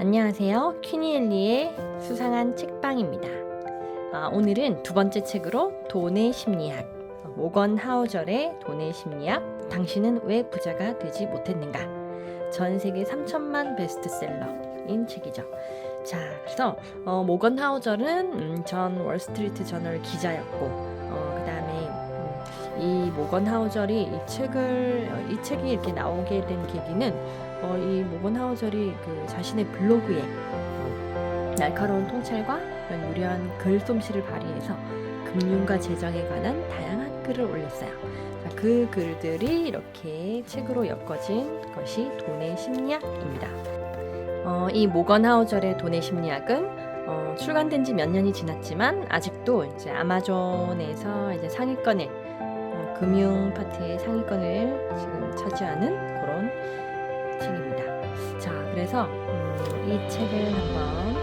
안녕하세요. 퀴니엘리의 수상한 책방입니다. 오늘은 두 번째 책으로 돈의 심리학, 모건 하우절의 돈의 심리학, 당신은 왜 부자가 되지 못했는가? 전 세계 3천만 베스트셀러인 책이죠. 자, 그래서 모건 하우절은 전 월스트리트 저널 기자였고, 그 다음에 이 모건 하우절이 이 책이 이렇게 나오게 된 계기는 이 모건 하우절이 그 자신의 블로그에 날카로운 통찰과 이런 유려한 글솜씨를 발휘해서 금융과 재정에 관한 다양한 글을 올렸어요. 자, 그 글들이 이렇게 책으로 엮어진 것이 돈의 심리학입니다. 이 모건 하우절의 돈의 심리학은 출간된 지 몇 년이 지났지만 아직도 이제 아마존에서 이제 상위권을 금융 파트의 상위권을 지금 차지하는 그런 책입니다. 자, 그래서 이 책을 한번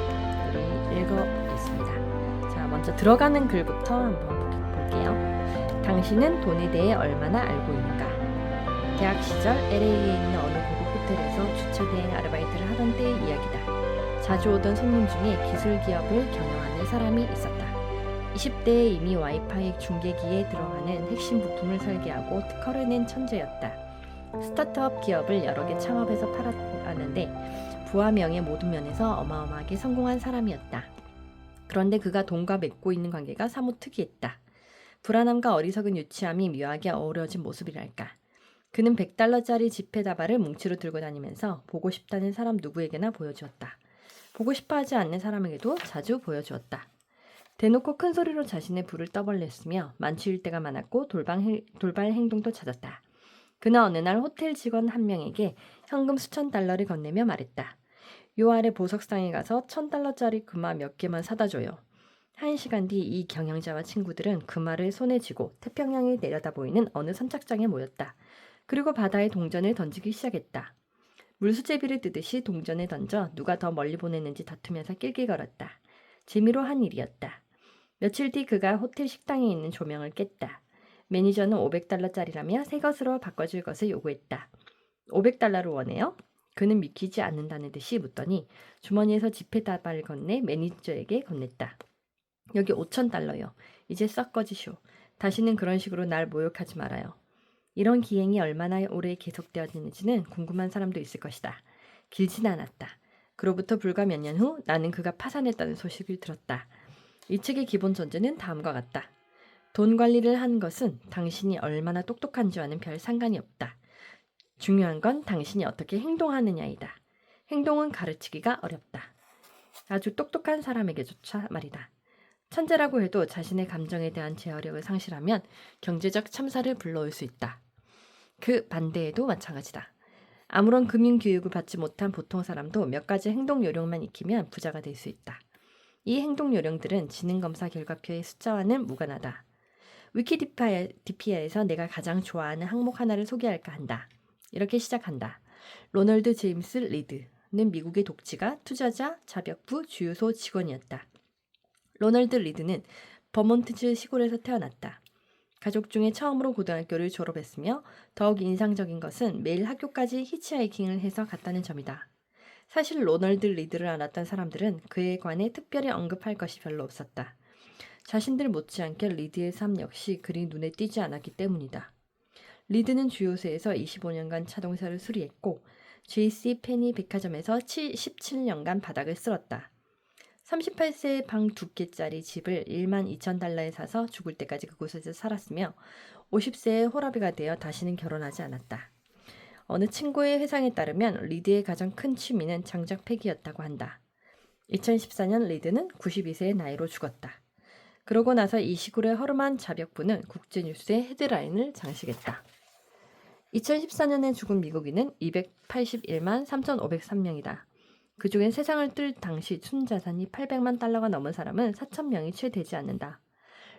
우리 읽어보겠습니다. 자, 먼저 들어가는 글부터 한번 볼게요. 당신은 돈에 대해 얼마나 알고 있는가? 대학 시절 LA에 있는 어느 고급 호텔에서 주차 대행 아르바이트를 하던 때의 이야기다. 자주 오던 손님 중에 기술 기업을 경영하는 사람이 있었다. 20대에 이미 와이파이 중계기에 들어가는 핵심 부품을 설계하고 특허를 낸 천재였다. 스타트업 기업을 여러 개 창업해서 팔았는데 부와 명예 모든 면에서 어마어마하게 성공한 사람이었다. 그런데 그가 돈과 맺고 있는 관계가 사뭇 특이했다. 불안함과 어리석은 유치함이 묘하게 어우러진 모습이랄까. 그는 $100짜리 지폐 다발을 뭉치로 들고 다니면서 보고 싶다는 사람 누구에게나 보여주었다. 보고 싶어하지 않는 사람에게도 자주 보여주었다. 대놓고 큰 소리로 자신의 부를 떠벌렸으며 만취일 때가 많았고 돌발 행동도 찾았다. 그나 어느 날 호텔 직원 한 명에게 현금 수천 달러를 건네며 말했다. 요 아래 보석상에 가서 $1,000짜리 금화 몇 개만 사다 줘요. 1시간 뒤 이 경영자와 친구들은 금화를 손에 쥐고 태평양이 내려다 보이는 어느 선착장에 모였다. 그리고 바다에 동전을 던지기 시작했다. 물수제비를 뜨듯이 동전을 던져 누가 더 멀리 보냈는지 다투면서 낄낄거렸다. 재미로 한 일이었다. 며칠 뒤 그가 호텔 식당에 있는 조명을 깼다. 매니저는 $500짜리라며 새 것으로 바꿔줄 것을 요구했다. $500를 원해요? 그는 믿기지 않는다는 듯이 묻더니 주머니에서 지폐 다발을 건네 매니저에게 건넸다. 여기 $5,000요. 이제 썩 꺼지쇼. 다시는 그런 식으로 날 모욕하지 말아요. 이런 기행이 얼마나 오래 계속되었는지는 궁금한 사람도 있을 것이다. 길진 않았다. 그로부터 불과 몇 년 후 나는 그가 파산했다는 소식을 들었다. 이 책의 기본 전제는 다음과 같다. 돈 관리를 하는 것은 당신이 얼마나 똑똑한지와는 별 상관이 없다. 중요한 건 당신이 어떻게 행동하느냐이다. 행동은 가르치기가 어렵다. 아주 똑똑한 사람에게조차 말이다. 천재라고 해도 자신의 감정에 대한 제어력을 상실하면 경제적 참사를 불러올 수 있다. 그 반대에도 마찬가지다. 아무런 금융 교육을 받지 못한 보통 사람도 몇 가지 행동 요령만 익히면 부자가 될 수 있다. 이 행동 요령들은 지능검사 결과표의 숫자와는 무관하다. 위키디피아에서 내가 가장 좋아하는 항목 하나를 소개할까 한다. 이렇게 시작한다. 로널드 제임스 리드는 미국의 독지가 투자자 자벽부 주유소 직원이었다. 로널드 리드는 버몬트주 시골에서 태어났다. 가족 중에 처음으로 고등학교를 졸업했으며 더욱 인상적인 것은 매일 학교까지 히치하이킹을 해서 갔다는 점이다. 사실 로널드 리드를 알았던 사람들은 그에 관해 특별히 언급할 것이 별로 없었다. 자신들 못지않게 리드의 삶 역시 그리 눈에 띄지 않았기 때문이다. 리드는 주요소에서 25년간 자동차를 수리했고 J.C. 페니 백화점에서 17년간 바닥을 쓸었다. 38세에 방 2개짜리 집을 $12,000에 사서 죽을 때까지 그곳에서 살았으며 50세에 호라비가 되어 다시는 결혼하지 않았다. 어느 친구의 회상에 따르면 리드의 가장 큰 취미는 장작 패기였다고 한다. 2014년 리드는 92세의 나이로 죽었다. 그러고 나서 이 시골의 허름한 자벽부는 국제뉴스의 헤드라인을 장식했다. 2014년에 죽은 미국인은 281만 3,503명이다. 그중엔 세상을 뜰 당시 순자산이 $800만 달러가 넘은 사람은 4,000명이 채 되지 않는다.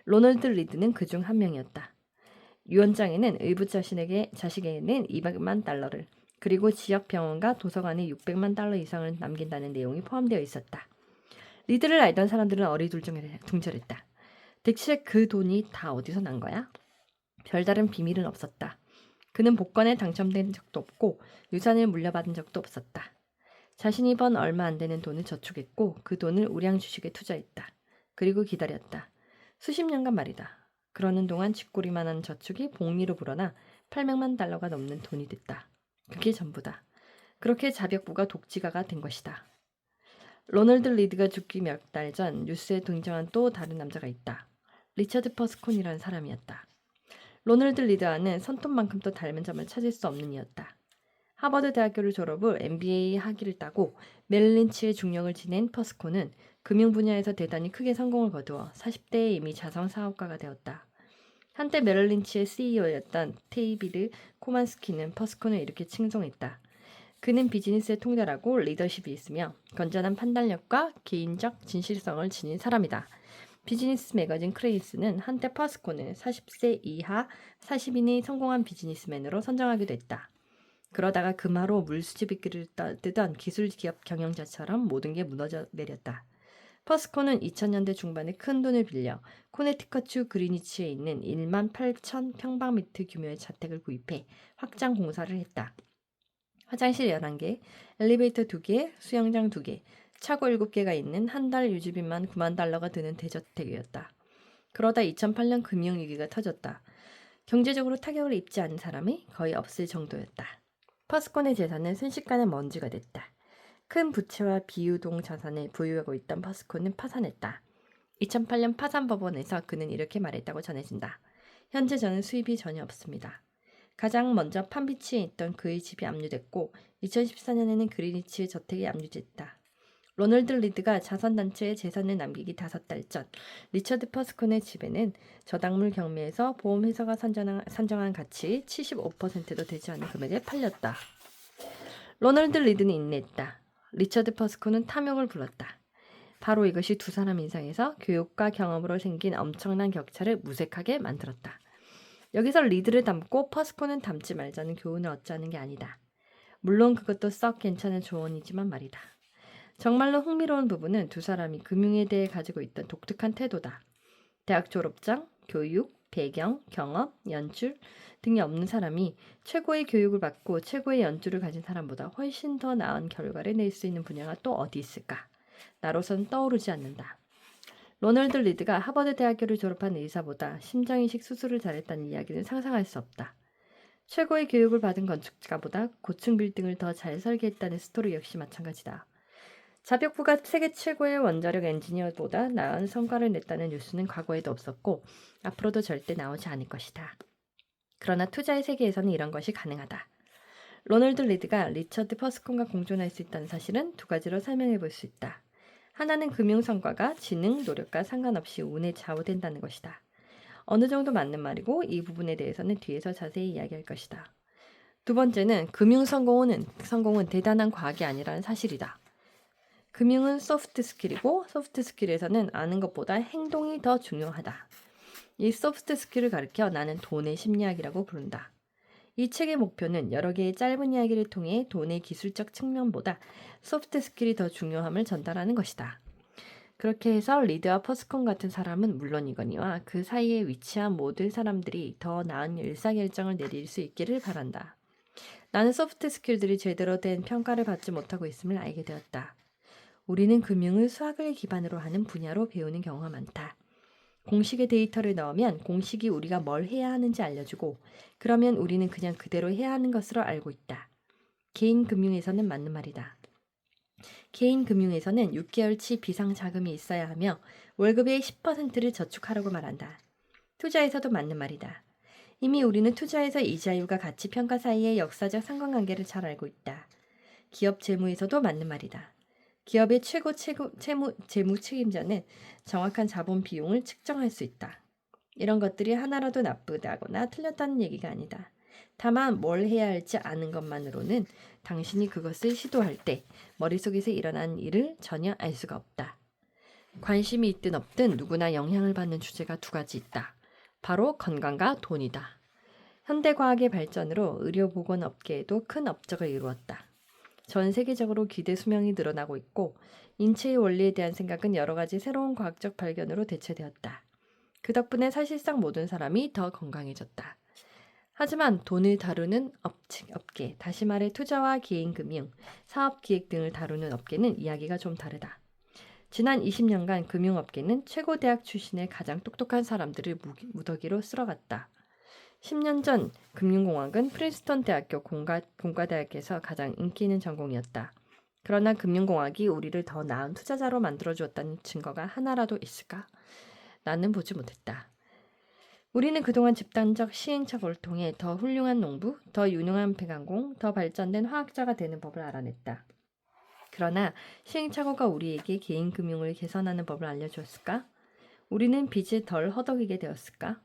로널드 리드는 그중 한 명이었다. 유언장에는 의붓 자식에게는 $200만 달러를 그리고 지역 병원과 도서관에 $600만 달러 이상을 남긴다는 내용이 포함되어 있었다. 리드를 알던 사람들은 어리둥절했다. 대체 그 돈이 다 어디서 난 거야? 별다른 비밀은 없었다. 그는 복권에 당첨된 적도 없고 유산을 물려받은 적도 없었다. 자신이 번 얼마 안 되는 돈을 저축했고 그 돈을 우량 주식에 투자했다. 그리고 기다렸다. 수십 년간 말이다. 그러는 동안 쥐꼬리만한 저축이 복리로 불어나 800만 달러가 넘는 돈이 됐다. 그게 전부다. 그렇게 자벽부가 독지가가 된 것이다. 로널드 리드가 죽기 몇 달 전 뉴스에 등장한 또 다른 남자가 있다. 리처드 퍼스콘이라는 사람이었다. 로널드 리드와는 손톱만큼도 닮은 점을 찾을 수 없는 이였다. 하버드 대학교를 졸업 후 MBA 학위를 따고 메릴린치의 중령을 지낸 퍼스콘은 금융 분야에서 대단히 크게 성공을 거두어 40대에 이미 자선 사업가가 되었다. 한때 메릴린치의 CEO였던 테이비드 코만스키는 퍼스콘을 이렇게 칭송했다. 그는 비즈니스에 통달하고 리더십이 있으며 건전한 판단력과 개인적 진실성을 지닌 사람이다. 비즈니스 매거진 크레이스는 한때 퍼스콘을 40세 이하 40인이 성공한 비즈니스맨으로 선정하기도 했다. 그러다가 금화로 물수지비끼를 뜨던 기술기업 경영자처럼 모든 게 무너져 내렸다. 퍼스콘은 2000년대 중반에 큰 돈을 빌려 코네티컷주 그리니치에 있는 1만 8천 평방미터 규모의 자택을 구입해 확장 공사를 했다. 화장실 11개, 엘리베이터 2개, 수영장 2개, 차고 7개가 있는 한 달 유지비만 9만 달러가 드는 대저택이었다. 그러다 2008년 금융위기가 터졌다. 경제적으로 타격을 입지 않은 사람이 거의 없을 정도였다. 퍼스콘의 재산은 순식간에 먼지가 됐다. 큰 부채와 비유동 자산을 보유하고 있던 퍼스콘은 파산했다. 2008년 파산법원에서 그는 이렇게 말했다고 전해진다. 현재 저는 수입이 전혀 없습니다. 가장 먼저 판비치에 있던 그의 집이 압류됐고 2014년에는 그리니치의 저택이 압류됐다. 로널드 리드가 자선단체에 재산을 남기기 5달 전 리처드 퍼스콘의 집에는 저당물 경매에서 보험회사가 산정한 가치 75%도 되지 않은 금액에 팔렸다. 로널드 리드는 인내했다. 리처드 퍼스콘은 탐욕을 불렀다. 바로 이것이 두 사람 인상에서 교육과 경험으로 생긴 엄청난 격차를 무색하게 만들었다. 여기서 리드를 닮고 퍼스콘은 닮지 말자는 교훈을 얻자는 게 아니다. 물론 그것도 썩 괜찮은 조언이지만 말이다. 정말로 흥미로운 부분은 두 사람이 금융에 대해 가지고 있던 독특한 태도다. 대학 졸업장, 교육, 배경, 경험, 연출 등이 없는 사람이 최고의 교육을 받고 최고의 연주를 가진 사람보다 훨씬 더 나은 결과를 낼 수 있는 분야가 또 어디 있을까? 나로선 떠오르지 않는다. 로널드 리드가 하버드 대학교를 졸업한 의사보다 심장이식 수술을 잘했다는 이야기는 상상할 수 없다. 최고의 교육을 받은 건축가보다 고층 빌딩을 더 잘 설계했다는 스토리 역시 마찬가지다. 자벽부가 세계 최고의 원자력 엔지니어보다 나은 성과를 냈다는 뉴스는 과거에도 없었고 앞으로도 절대 나오지 않을 것이다. 그러나 투자의 세계에서는 이런 것이 가능하다. 로널드 리드가 리처드 퍼스콘과 공존할 수 있다는 사실은 두 가지로 설명해 볼 수 있다. 하나는 금융 성과가 지능, 노력과 상관없이 운에 좌우된다는 것이다. 어느 정도 맞는 말이고 이 부분에 대해서는 뒤에서 자세히 이야기할 것이다. 두 번째는 금융 성공은 대단한 과학이 아니라는 사실이다. 금융은 소프트 스킬이고 소프트 스킬에서는 아는 것보다 행동이 더 중요하다. 이 소프트 스킬을 가리켜 나는 돈의 심리학이라고 부른다. 이 책의 목표는 여러 개의 짧은 이야기를 통해 돈의 기술적 측면보다 소프트 스킬이 더 중요함을 전달하는 것이다. 그렇게 해서 리드와 퍼스콘 같은 사람은 물론이거니와 그 사이에 위치한 모든 사람들이 더 나은 의사결정을 내릴 수 있기를 바란다. 나는 소프트 스킬들이 제대로 된 평가를 받지 못하고 있음을 알게 되었다. 우리는 금융을 수학을 기반으로 하는 분야로 배우는 경우가 많다. 공식의 데이터를 넣으면 공식이 우리가 뭘 해야 하는지 알려주고 그러면 우리는 그냥 그대로 해야 하는 것으로 알고 있다. 개인 금융에서는 맞는 말이다. 개인 금융에서는 6개월치 비상 자금이 있어야 하며 월급의 10%를 저축하라고 말한다. 투자에서도 맞는 말이다. 이미 우리는 투자에서 이자율과 가치 평가 사이의 역사적 상관관계를 잘 알고 있다. 기업 재무에서도 맞는 말이다. 기업의 최고 재무 책임자는 정확한 자본 비용을 측정할 수 있다. 이런 것들이 하나라도 나쁘다거나 틀렸다는 얘기가 아니다. 다만 뭘 해야 할지 아는 것만으로는 당신이 그것을 시도할 때 머릿속에서 일어나는 일을 전혀 알 수가 없다. 관심이 있든 없든 누구나 영향을 받는 주제가 두 가지 있다. 바로 건강과 돈이다. 현대과학의 발전으로 의료보건업계에도 큰 업적을 이루었다. 전 세계적으로 기대 수명이 늘어나고 있고 인체의 원리에 대한 생각은 여러 가지 새로운 과학적 발견으로 대체되었다. 그 덕분에 사실상 모든 사람이 더 건강해졌다. 하지만 돈을 다루는 업계, 다시 말해 투자와 개인금융, 사업기획 등을 다루는 업계는 이야기가 좀 다르다. 지난 20년간 금융업계는 최고 대학 출신의 가장 똑똑한 사람들을 무더기로 쓸어갔다. 10년 전 금융공학은 프린스턴 대학교 공과대학에서 가장 인기 있는 전공이었다. 그러나 금융공학이 우리를 더 나은 투자자로 만들어주었다는 증거가 하나라도 있을까? 나는 보지 못했다. 우리는 그동안 집단적 시행착오를 통해 더 훌륭한 농부, 더 유능한 배관공, 더 발전된 화학자가 되는 법을 알아냈다. 그러나 시행착오가 우리에게 개인 금융을 개선하는 법을 알려주었을까? 우리는 빚을 덜 허덕이게 되었을까?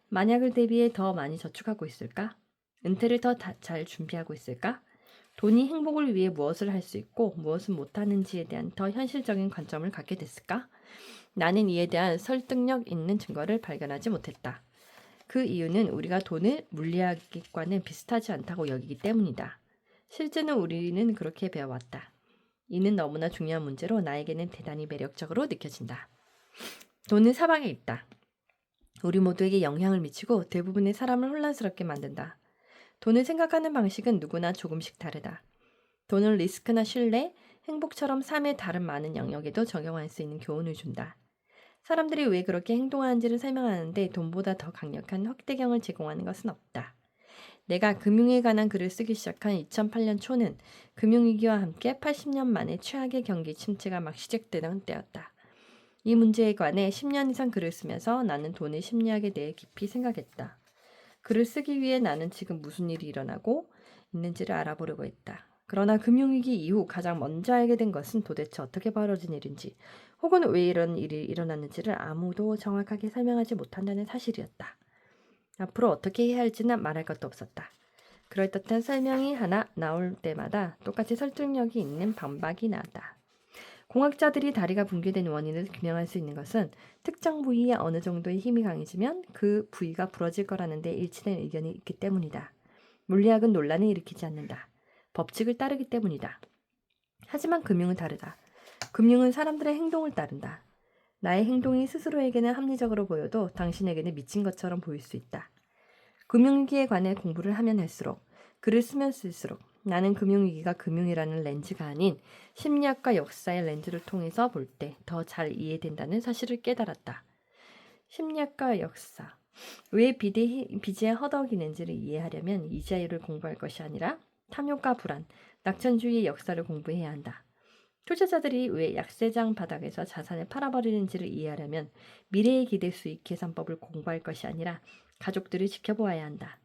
만약을 대비해 더 많이 저축하고 있을까? 은퇴를 더 잘 준비하고 있을까? 돈이 행복을 위해 무엇을 할 수 있고 무엇은 못하는지에 대한 더 현실적인 관점을 갖게 됐을까? 나는 이에 대한 설득력 있는 증거를 발견하지 못했다. 그 이유는 우리가 돈을 물리학과는 비슷하지 않다고 여기기 때문이다. 실제는 우리는 그렇게 배워왔다. 이는 너무나 중요한 문제로 나에게는 대단히 매력적으로 느껴진다. 돈은 사방에 있다. 우리 모두에게 영향을 미치고 대부분의 사람을 혼란스럽게 만든다. 돈을 생각하는 방식은 누구나 조금씩 다르다. 돈은 리스크나 신뢰, 행복처럼 삶의 다른 많은 영역에도 적용할 수 있는 교훈을 준다. 사람들이 왜 그렇게 행동하는지를 설명하는데 돈보다 더 강력한 확대경을 제공하는 것은 없다. 내가 금융에 관한 글을 쓰기 시작한 2008년 초는 금융위기와 함께 80년 만에 최악의 경기 침체가 막 시작되던 때였다. 이 문제에 관해 10년 이상 글을 쓰면서 나는 돈의 심리학에 대해 깊이 생각했다. 글을 쓰기 위해 나는 지금 무슨 일이 일어나고 있는지를 알아보려고 했다. 그러나 금융위기 이후 가장 먼저 알게 된 것은 도대체 어떻게 벌어진 일인지 혹은 왜 이런 일이 일어났는지를 아무도 정확하게 설명하지 못한다는 사실이었다. 앞으로 어떻게 해야 할지는 말할 것도 없었다. 그럴듯한 설명이 하나 나올 때마다 똑같이 설득력이 있는 반박이 나왔다. 공학자들이 다리가 붕괴된 원인을 규명할 수 있는 것은 특정 부위에 어느 정도의 힘이 강해지면 그 부위가 부러질 거라는 데 일치된 의견이 있기 때문이다. 물리학은 논란을 일으키지 않는다. 법칙을 따르기 때문이다. 하지만 금융은 다르다. 금융은 사람들의 행동을 따른다. 나의 행동이 스스로에게는 합리적으로 보여도 당신에게는 미친 것처럼 보일 수 있다. 금융위기에 관해 공부를 하면 할수록, 글을 쓰면 쓸수록 나는 금융위기가 금융이라는 렌즈가 아닌 심리학과 역사의 렌즈를 통해서 볼 때 더 잘 이해된다는 사실을 깨달았다. 심리학과 역사. 왜 빚에 허덕이는지를 이해하려면 이자율을 공부할 것이 아니라 탐욕과 불안, 낙천주의의 역사를 공부해야 한다. 투자자들이 왜 약세장 바닥에서 자산을 팔아버리는지를 이해하려면 미래의 기대 수익 계산법을 공부할 것이 아니라 가족들을 지켜보아야 한다.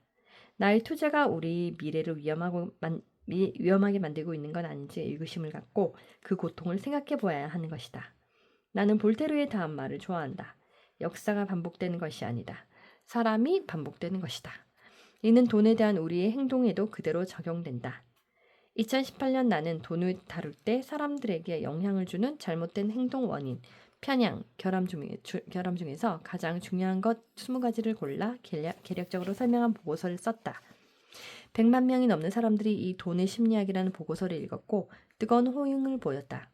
나의 투자가 우리 미래를 위험하게 만들고 있는 건 아닌지 의구심을 갖고 그 고통을 생각해 보아야 하는 것이다. 나는 볼테르의 다음 말을 좋아한다. 역사가 반복되는 것이 아니다. 사람이 반복되는 것이다. 이는 돈에 대한 우리의 행동에도 그대로 적용된다. 2018년 나는 돈을 다룰 때 사람들에게 영향을 주는 잘못된 행동 원인, 편향, 결함 중에서 가장 중요한 것 20가지를 골라 계략적으로 설명한 보고서를 썼다. 100만 명이 넘는 사람들이 이 돈의 심리학이라는 보고서를 읽었고 뜨거운 호응을 보였다.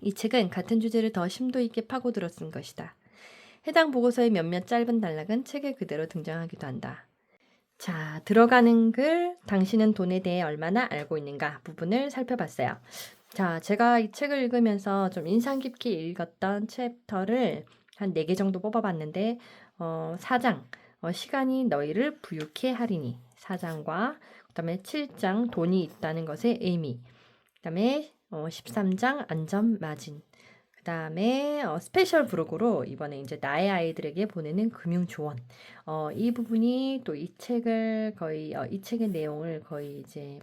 이 책은 같은 주제를 더 심도 있게 파고들어 쓴 것이다. 해당 보고서의 몇몇 짧은 단락은 책에 그대로 등장하기도 한다. 자, 들어가는 글, 당신은 돈에 대해 얼마나 알고 있는가 부분을 살펴봤어요. 자, 제가 이 책을 읽으면서 좀 인상 깊게 읽었던 챕터를 한 4개 정도 뽑아봤는데 4장, 시간이 너희를 부유케 하리니 4장과 그 다음에 7장, 돈이 있다는 것의 의미, 그 다음에 13장, 안전 마진, 그 다음에 스페셜 브록으로 이번에 이제 나의 아이들에게 보내는 금융 조언. 이 부분이 또 이 책을 거의 이 책의 내용을 거의 이제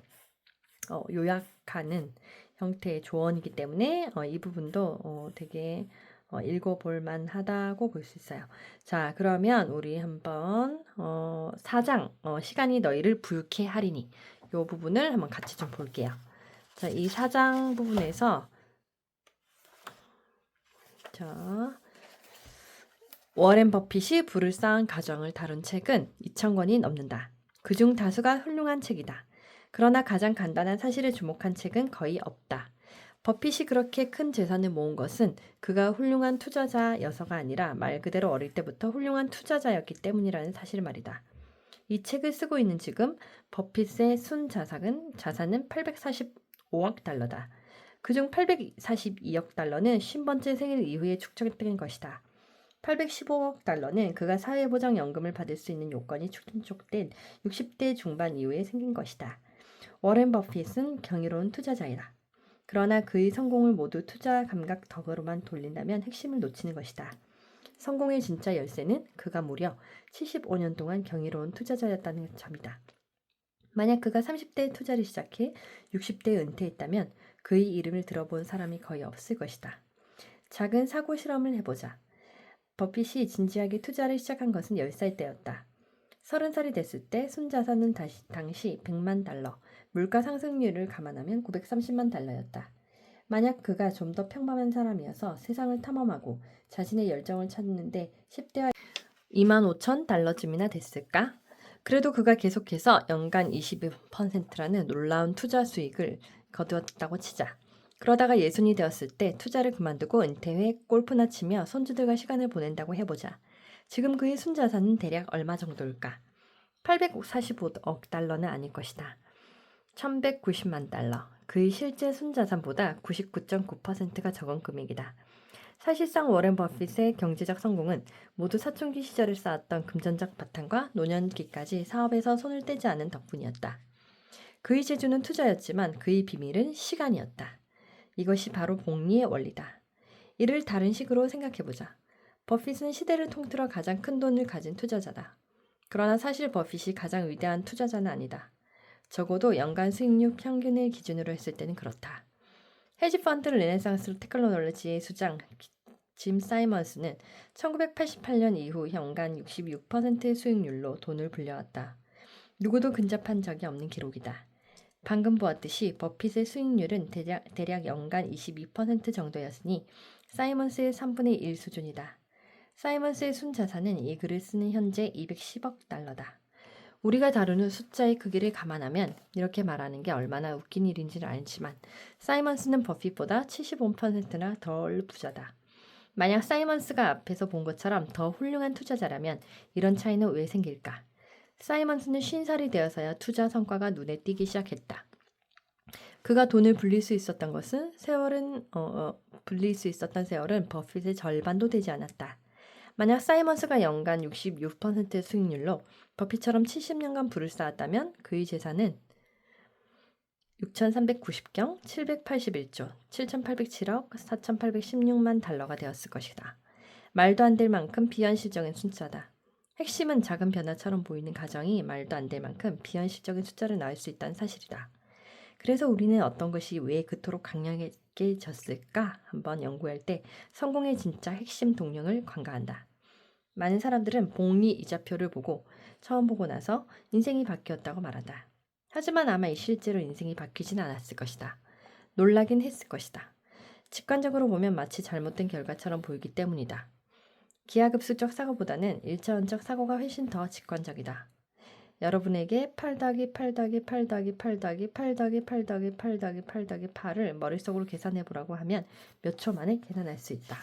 요약하는 형태의 조언이기 때문에 이 부분도 되게 읽어볼 만하다고 볼 수 있어요. 자, 그러면 우리 한번 4장 시간이 너희를 부유케 하리니 이 부분을 한번 같이 좀 볼게요. 자, 이 4장 부분에서 자, 워렌 버핏이 부를 쌓은 가정을 다룬 책은 2,000권이 넘는다. 그중 다수가 훌륭한 책이다. 그러나 가장 간단한 사실에 주목한 책은 거의 없다. 버핏이 그렇게 큰 재산을 모은 것은 그가 훌륭한 투자자여서가 아니라 말 그대로 어릴 때부터 훌륭한 투자자였기 때문이라는 사실 말이다. 이 책을 쓰고 있는 지금 버핏의 자산은 845억 달러다. 그중 842억 달러는 50번째 생일 이후에 축적된 것이다. 815억 달러는 그가 사회보장연금을 받을 수 있는 요건이 충족된 60대 중반 이후에 생긴 것이다. 워렌 버핏은 경이로운 투자자이다. 그러나 그의 성공을 모두 투자 감각 덕으로만 돌린다면 핵심을 놓치는 것이다. 성공의 진짜 열쇠는 그가 무려 75년 동안 경이로운 투자자였다는 점이다. 만약 그가 30대에 투자를 시작해 60대에 은퇴했다면 그의 이름을 들어본 사람이 거의 없을 것이다. 작은 사고 실험을 해보자. 버핏이 진지하게 투자를 시작한 것은 10살 때였다. 30살이 됐을 때 순자산은 당시 100만 달러, 물가 상승률을 감안하면 930만 달러였다. 만약 그가 좀 더 평범한 사람이어서 세상을 탐험하고 자신의 열정을 찾는데 10대와 25,000달러쯤이나 됐을까? 그래도 그가 계속해서 연간 22%라는 놀라운 투자 수익을 거두었다고 치자. 그러다가 예순이 되었을 때 투자를 그만두고 은퇴 후에 골프나 치며 손주들과 시간을 보낸다고 해보자. 지금 그의 순자산은 대략 얼마 정도일까? 845억 달러는 아닐 것이다. 1190만 달러. 그의 실제 순자산보다 99.9%가 적은 금액이다. 사실상 워렌 버핏의 경제적 성공은 모두 사춘기 시절을 쌓았던 금전적 바탕과 노년기까지 사업에서 손을 떼지 않은 덕분이었다. 그의 재주는 투자였지만 그의 비밀은 시간이었다. 이것이 바로 복리의 원리다. 이를 다른 식으로 생각해보자. 버핏은 시대를 통틀어 가장 큰 돈을 가진 투자자다. 그러나 사실 버핏이 가장 위대한 투자자는 아니다. 적어도 연간 수익률 평균을 기준으로 했을 때는 그렇다. 헤지펀드 르네상스 테크놀로지의 수장 짐 사이먼스는 1988년 이후 연간 66%의 수익률로 돈을 불려왔다. 누구도 근접한 적이 없는 기록이다. 방금 보았듯이 버핏의 수익률은 대략 연간 22% 정도였으니 사이먼스의 3분의 1 수준이다. 사이먼스의 순자산은 이 글을 쓰는 현재 210억 달러다. 우리가 다루는 숫자의 크기를 감안하면 이렇게 말하는 게 얼마나 웃긴 일인지는 알지만 사이먼스는 버핏보다 75%나 덜 부자다. 만약 사이먼스가 앞에서 본 것처럼 더 훌륭한 투자자라면 이런 차이는 왜 생길까? 사이먼스는 50살이 되어서야 투자 성과가 눈에 띄기 시작했다. 그가 돈을 불릴 수 있었던 세월은 버핏의 절반도 되지 않았다. 만약 사이먼스가 연간 66%의 수익률로 버핏처럼 70년간 부를 쌓았다면 그의 재산은 6,390경 781조 7,807억 4,816만 달러가 되었을 것이다. 말도 안 될 만큼 비현실적인 숫자다. 핵심은 작은 변화처럼 보이는 가정이 말도 안 될 만큼 비현실적인 숫자를 낳을 수 있다는 사실이다. 그래서 우리는 어떤 것이 왜 그토록 강력하게 졌을까 한번 연구할 때 성공의 진짜 핵심 동력을 관가한다. 많은 사람들은 복리 이자표를 처음 보고 나서 인생이 바뀌었다고 말한다. 하지만 아마 실제로 인생이 바뀌진 않았을 것이다. 놀라긴 했을 것이다. 직관적으로 보면 마치 잘못된 결과처럼 보이기 때문이다. 기하급수적 사고보다는 일차원적 사고가 훨씬 더 직관적이다. 여러분에게 8을 머릿속으로 계산해보라고 하면 몇 초 만에 계산할 수 있다.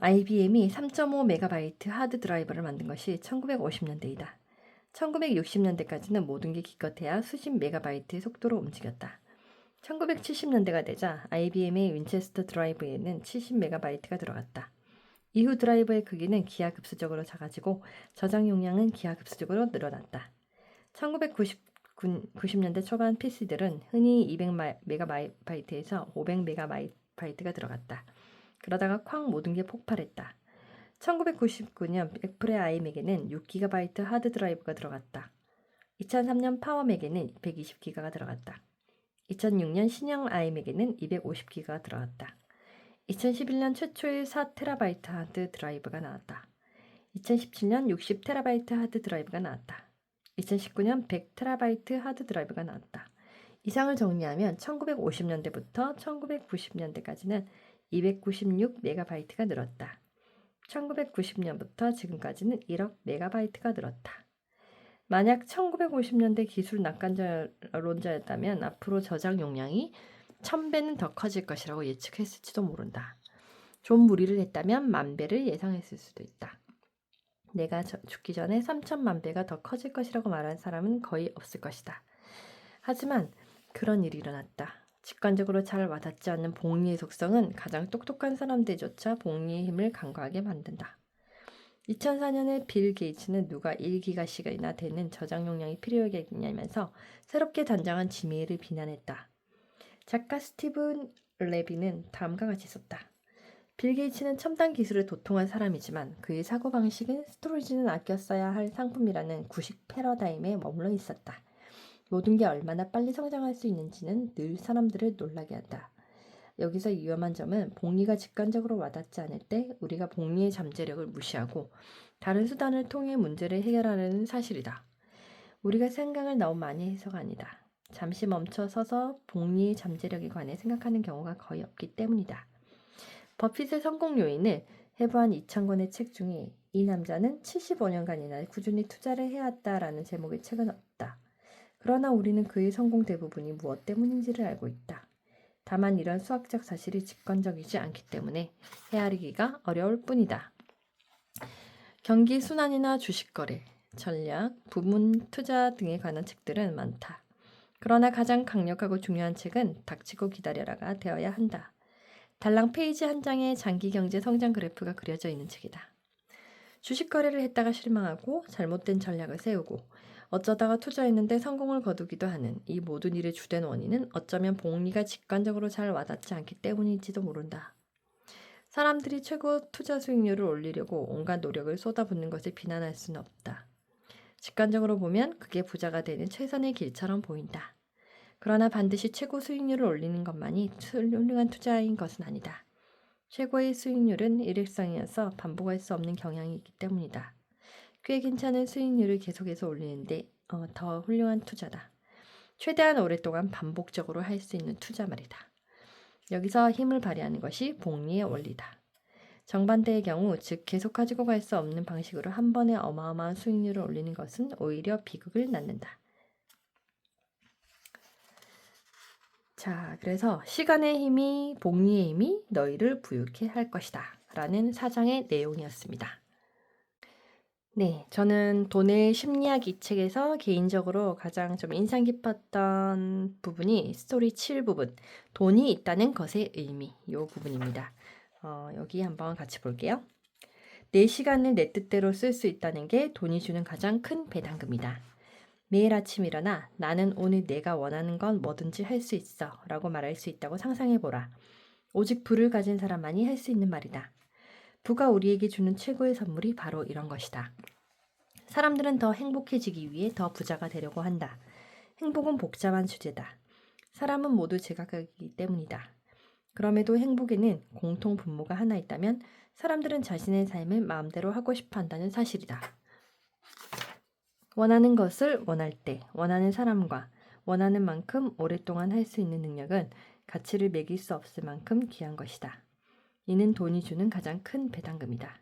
IBM이 3.5MB 하드 드라이버를 만든 것이 1950년대이다. 1960년대까지는 모든 게 기껏해야 수십 메가바이트의 속도로 움직였다. 1970년대가 되자 IBM의 윈체스터 드라이브에는 70MB가 들어갔다. 이후 드라이버의 크기는 기하급수적으로 작아지고 저장 용량은 기하급수적으로 늘어났다. 1990년대 초반 PC들은 흔히 200MB에서 500MB가 들어갔다. 그러다가 쾅 모든 게 폭발했다. 1999년 애플의 아이맥에는 6GB 하드 드라이브가 들어갔다. 2003년 파워맥에는 120GB가 들어갔다. 2006년 신형 아이맥에는 250GB가 들어갔다. 2011년 최초의 4TB 하드 드라이브가 나왔다. 2017년 60TB 하드 드라이브가 나왔다. 2019년 100TB 하드 드라이브가 나왔다. 이상을 정리하면 1950년대부터 1990년대까지는 296MB가 늘었다. 1990년부터 지금까지는 1억 메가바이트가 늘었다. 만약 1950년대 기술 낙관론자였다면 앞으로 저장 용량이 1000배는 더 커질 것이라고 예측했을지도 모른다. 좀 무리를 했다면 10,000배를 예상했을 수도 있다. 내가 죽기 전에 3천만 배가 더 커질 것이라고 말한 사람은 거의 없을 것이다. 하지만 그런 일이 일어났다. 직관적으로 잘 와닿지 않는 복리의 속성은 가장 똑똑한 사람들조차 복리의 힘을 간과하게 만든다. 2004년에 빌 게이츠는 누가 1기가씩이나 되는 저장 용량이 필요하겠냐면서 새롭게 단장한 지메일을 비난했다. 작가 스티븐 레비는 다음과 같이 썼다. 빌 게이츠는 첨단 기술을 도통한 사람이지만 그의 사고방식은 스토리지는 아껴 써야 할 상품이라는 구식 패러다임에 머물러 있었다. 모든 게 얼마나 빨리 성장할 수 있는지는 늘 사람들을 놀라게 한다. 여기서 위험한 점은 복리가 직관적으로 와닿지 않을 때 우리가 복리의 잠재력을 무시하고 다른 수단을 통해 문제를 해결하려는 사실이다. 우리가 생각을 너무 많이 해서가 아니다. 잠시 멈춰 서서 복리의 잠재력에 관해 생각하는 경우가 거의 없기 때문이다. 버핏의 성공 요인을 해부한 2000권의 책 중에 이 남자는 75년간이나 꾸준히 투자를 해왔다라는 제목의 책은 없다. 그러나 우리는 그의 성공 대부분이 무엇 때문인지를 알고 있다. 다만 이런 수학적 사실이 직관적이지 않기 때문에 헤아리기가 어려울 뿐이다. 경기 순환이나 주식 거래, 전략, 부문 투자 등에 관한 책들은 많다. 그러나 가장 강력하고 중요한 책은 닥치고 기다려라가 되어야 한다. 달랑 페이지 한 장에 장기 경제 성장 그래프가 그려져 있는 책이다. 주식 거래를 했다가 실망하고 잘못된 전략을 세우고 어쩌다가 투자했는데 성공을 거두기도 하는 이 모든 일의 주된 원인은 어쩌면 복리가 직관적으로 잘 와닿지 않기 때문일지도 모른다. 사람들이 최고 투자 수익률을 올리려고 온갖 노력을 쏟아붓는 것을 비난할 수는 없다. 직관적으로 보면 그게 부자가 되는 최선의 길처럼 보인다. 그러나 반드시 최고 수익률을 올리는 것만이 훌륭한 투자인 것은 아니다. 최고의 수익률은 일회성이어서 반복할 수 없는 경향이 있기 때문이다. 꽤 괜찮은 수익률을 계속해서 올리는데 더 훌륭한 투자다. 최대한 오랫동안 반복적으로 할 수 있는 투자 말이다. 여기서 힘을 발휘하는 것이 복리의 원리다. 정반대의 경우, 즉 계속 가지고 갈 수 없는 방식으로 한 번에 어마어마한 수익률을 올리는 것은 오히려 비극을 낳는다. 자, 그래서 시간의 힘이 복리의 힘이 너희를 부유케 할 것이다 라는 사장의 내용이었습니다. 네, 저는 돈의 심리학 이 책에서 개인적으로 가장 좀 인상 깊었던 부분이 스토리 7 부분, 돈이 있다는 것의 의미, 이 부분입니다. 여기 한번 같이 볼게요. 내 시간을 내 뜻대로 쓸 수 있다는 게 돈이 주는 가장 큰 배당금이다. 매일 아침 일어나 나는 오늘 내가 원하는 건 뭐든지 할 수 있어 라고 말할 수 있다고 상상해보라. 오직 부를 가진 사람만이 할 수 있는 말이다. 부가 우리에게 주는 최고의 선물이 바로 이런 것이다. 사람들은 더 행복해지기 위해 더 부자가 되려고 한다. 행복은 복잡한 주제다. 사람은 모두 제각각이기 때문이다. 그럼에도 행복에는 공통 분모가 하나 있다면 사람들은 자신의 삶을 마음대로 하고 싶어 한다는 사실이다. 원하는 것을 원할 때, 원하는 사람과 원하는 만큼 오랫동안 할 수 있는 능력은 가치를 매길 수 없을 만큼 귀한 것이다. 이는 돈이 주는 가장 큰 배당금이다.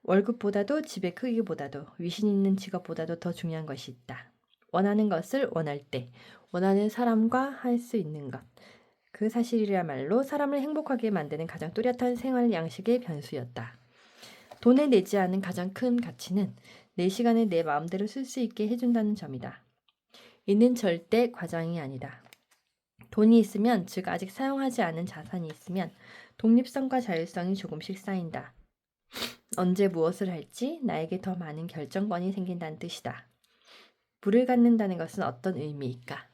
월급보다도 집의 크기보다도 위신 있는 직업보다도 더 중요한 것이 있다. 원하는 것을 원할 때, 원하는 사람과 할 수 있는 것. 그 사실이야말로 사람을 행복하게 만드는 가장 뚜렷한 생활 양식의 변수였다. 돈을 내지 않은 가장 큰 가치는 내 시간을 내 마음대로 쓸 수 있게 해준다는 점이다. 이는 절대 과장이 아니다. 돈이 있으면, 즉 아직 사용하지 않은 자산이 있으면 독립성과 자율성이 조금씩 쌓인다. 언제 무엇을 할지 나에게 더 많은 결정권이 생긴다는 뜻이다. 부를 갖는다는 것은 어떤 의미일까?